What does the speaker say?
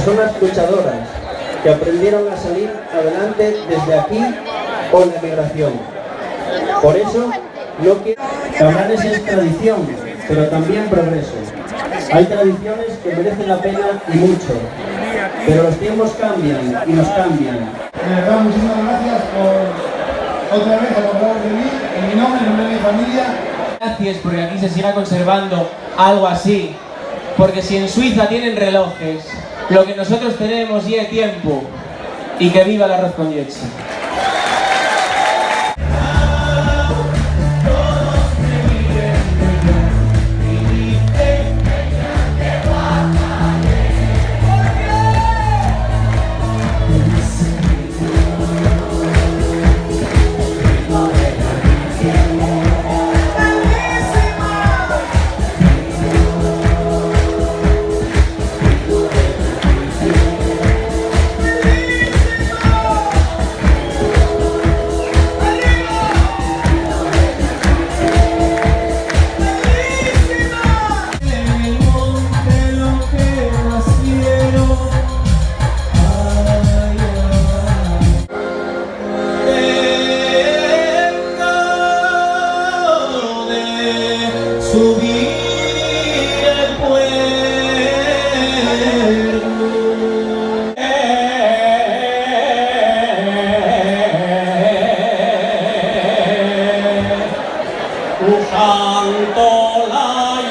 personas luchadoras que aprendieron a salir adelante desde aquí o la emigración. Por eso, no quiero... Cabranes es tradición, pero también progreso. Hay tradiciones que merecen la pena y mucho, pero los tiempos cambian y nos cambian. De verdad, muchísimas gracias por otra vez acordaros de mí, en mi nombre, en nombre de mi familia. Gracias porque aquí se siga conservando algo así, porque si en Suiza tienen relojes, lo que nosotros tenemos ya es tiempo, y que viva el arroz con leche. Subir el puerto, usando la